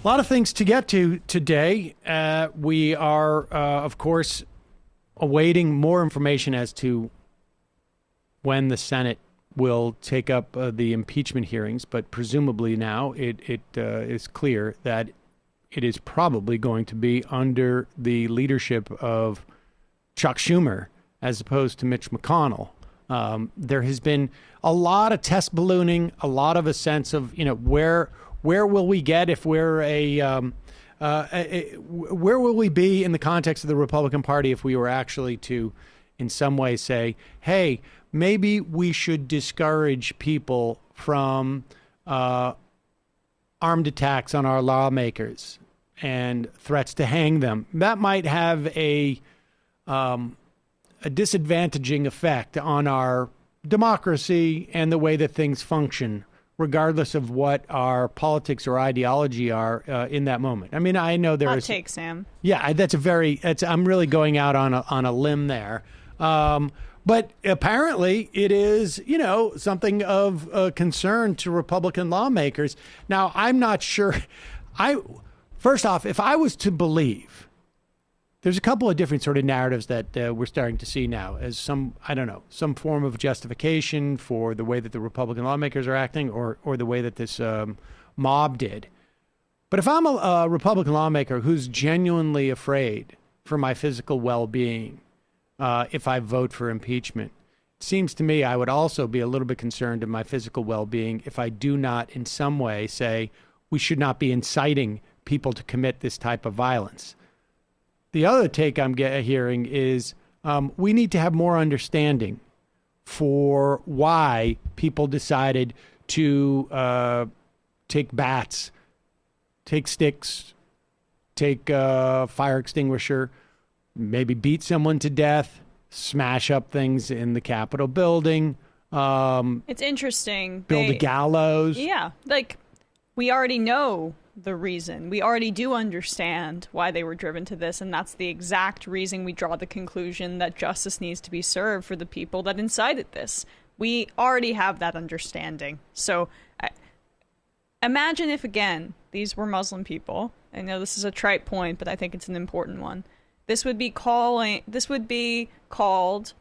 A lot of things to get to today. We are, of course, awaiting more information as to when the Senate will take up the impeachment hearings, but presumably now it is clear that it is probably going to be under the leadership of Chuck Schumer as opposed to Mitch McConnell. There has been a lot of test ballooning, a lot of a sense of, where will we get if we're where will we be in the context of the Republican Party if we were actually to, in some way, say, hey, maybe we should discourage people from armed attacks on our lawmakers and threats to hang them. That might have a disadvantaging effect on our democracy and the way that things function, regardless of what our politics or ideology are in that moment. I mean, I know there is... Hot take, Sam. Yeah, I'm really going out on a limb there. But apparently it is, something of concern to Republican lawmakers. Now, I'm not sure. First off, if I was to believe, there's a couple of different sort of narratives that we're starting to see now as some form of justification for the way that the Republican lawmakers are acting or the way that this mob did. But if I'm a Republican lawmaker who's genuinely afraid for my physical well-being, if I vote for impeachment, it seems to me I would also be a little bit concerned of my physical well-being if I do not in some way say we should not be inciting people to commit this type of violence. The other take I'm hearing is we need to have more understanding for why people decided to take bats, take sticks, take a fire extinguisher, maybe beat someone to death, smash up things in the Capitol building. It's interesting. Build a gallows. Yeah, we already know the reason. We already do understand why they were driven to this, and that's the exact reason we draw the conclusion that justice needs to be served for the people that incited this. We already have that understanding. So imagine if, again, these were Muslim people. I know this is a trite point, but I think it's an important one. This would be called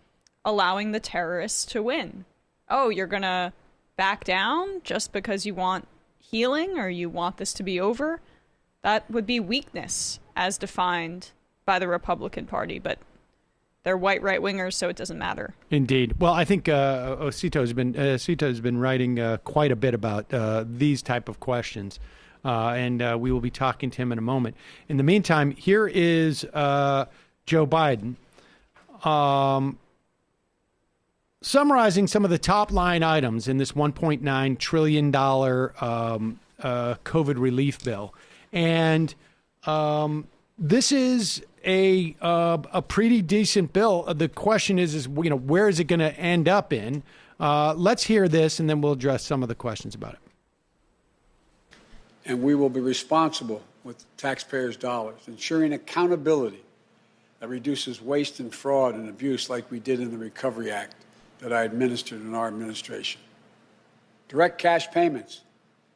allowing the terrorists to win. Oh, you're going to back down just because you want healing or you want this to be over? That would be weakness as defined by the Republican Party, but they're white right-wingers, so it doesn't matter. Indeed. Well, I think Sito has been writing quite a bit about these type of questions. And we will be talking to him in a moment. In the meantime, here is Joe Biden summarizing some of the top line items in this $1.9 trillion COVID relief bill. And this is a pretty decent bill. The question is where is it going to end up in? Let's hear this, and then we'll address some of the questions about it. And we will be responsible with taxpayers' dollars, ensuring accountability that reduces waste and fraud and abuse like we did in the Recovery Act that I administered in our administration. Direct cash payments,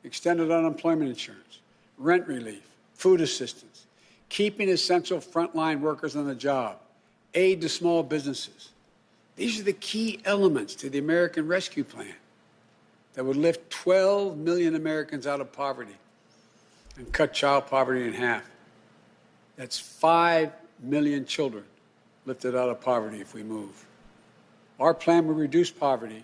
extended unemployment insurance, rent relief, food assistance, keeping essential frontline workers on the job, aid to small businesses. These are the key elements to the American Rescue Plan that would lift 12 million Americans out of poverty and cut child poverty in half. That's 5 million children lifted out of poverty if we move. Our plan will reduce poverty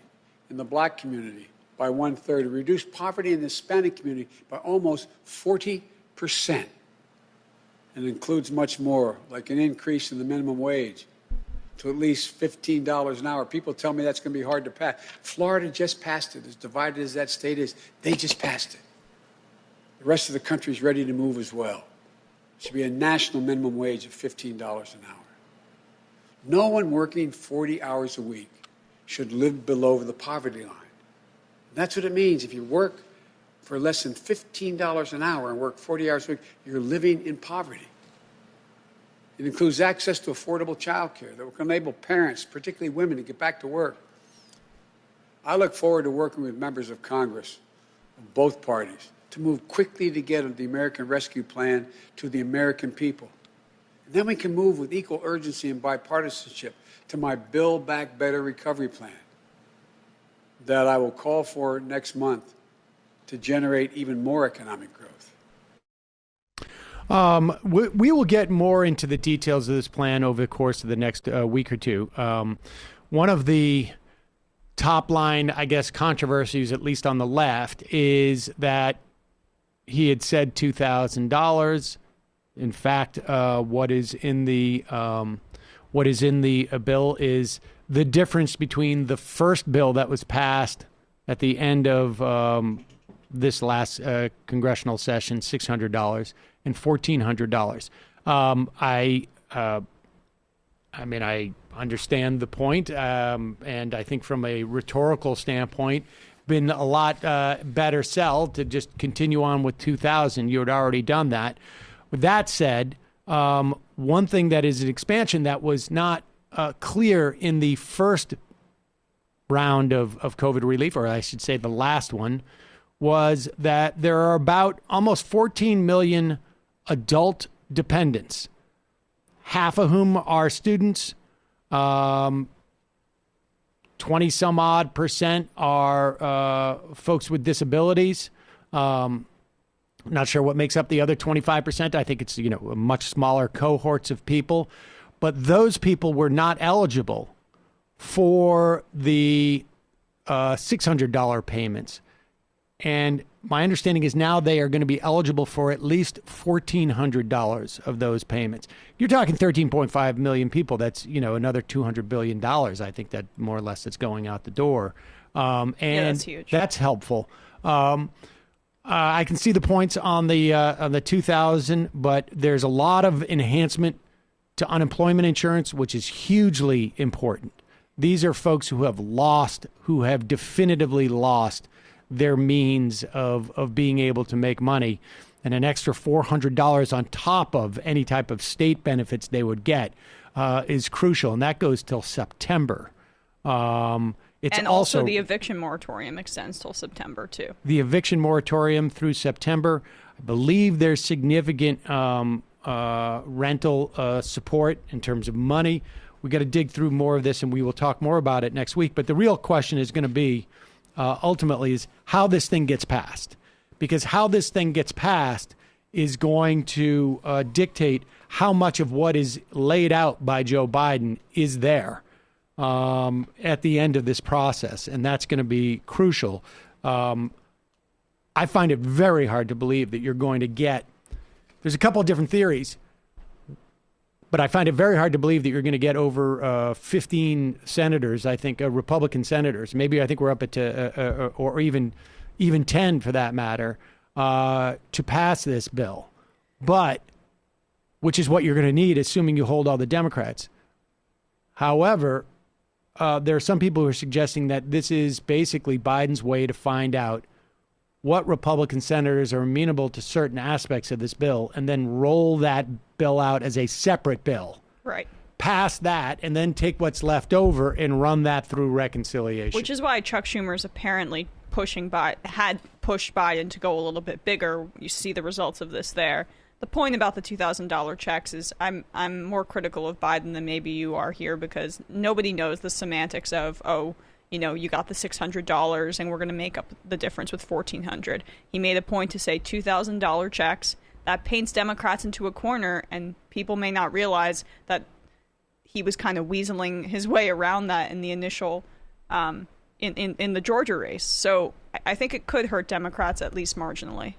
in the Black community by 1/3, reduce poverty in the Hispanic community by almost 40%. And includes much more, like an increase in the minimum wage to at least $15 an hour. People tell me that's going to be hard to pass. Florida just passed it. As divided as that state is, they just passed it. The rest of the country is ready to move as well. It should be a national minimum wage of $15 an hour. No one working 40 hours a week should live below the poverty line. That's what it means. If you work for less than $15 an hour and work 40 hours a week, you're living in poverty. It includes access to affordable child care that will enable parents, particularly women, to get back to work. I look forward to working with members of Congress of both parties to move quickly to get the American Rescue Plan to the American people. And then we can move with equal urgency and bipartisanship to my Build Back Better recovery plan that I will call for next month to generate even more economic growth. We will get more into the details of this plan over the course of the next week or two. One of the top line, I guess, controversies, at least on the left, is that he had said $2,000. In fact, what is in the bill is the difference between the first bill that was passed at the end of this last congressional session, $600, and $1,400. I mean, I understand the point, and I think from a rhetorical standpoint, been a lot better sell to just continue on with 2,000. You had already done that. With that said, one thing that is an expansion that was not clear in the first round of COVID relief, or I should say the last one, was that there are about almost 14 million adult dependents, half of whom are students. 20 some odd percent are folks with disabilities. Not sure what makes up the other 25%. I think it's, a much smaller cohorts of people, but those people were not eligible for the $600 payments. And my understanding is now they are going to be eligible for at least $1,400 of those payments. You're talking 13.5 million people. That's, another $200 billion, I think, that more or less that's going out the door. And that's huge. That's helpful. I can see the points on the 2,000, but there's a lot of enhancement to unemployment insurance, which is hugely important. These are folks who have definitively lost their means of being able to make money, and an extra $400 on top of any type of state benefits they would get is crucial, and that goes till September. It's also the eviction moratorium extends till September too. The eviction moratorium through September. I believe there's significant rental support in terms of money. We got to dig through more of this, and we will talk more about it next week. But the real question is going to be ultimately is how this thing gets passed, because how this thing gets passed is going to dictate how much of what is laid out by Joe Biden is there at the end of this process, and that's going to be crucial. I find it very hard to believe that you're going to get, there's a couple of different theories, but I find it very hard to believe that you're going to get over 15 senators, I think, Republican senators. Maybe I think we're up at, or even 10 for that matter, to pass this bill. But, which is what you're going to need, assuming you hold all the Democrats. However, there are some people who are suggesting that this is basically Biden's way to find out what Republican senators are amenable to certain aspects of this bill and then roll that bill out as a separate bill. Right. Pass that and then take what's left over and run that through reconciliation. Which is why Chuck Schumer's apparently had pushed Biden to go a little bit bigger. You see the results of this there. The point about the $2,000 checks is I'm more critical of Biden than maybe you are here, because nobody knows the semantics of, you got the $600 and we're going to make up the difference with $1,400. He made a point to say $2,000 checks. That paints Democrats into a corner, and people may not realize that he was kind of weaseling his way around that in the initial, in the Georgia race. So I think it could hurt Democrats at least marginally.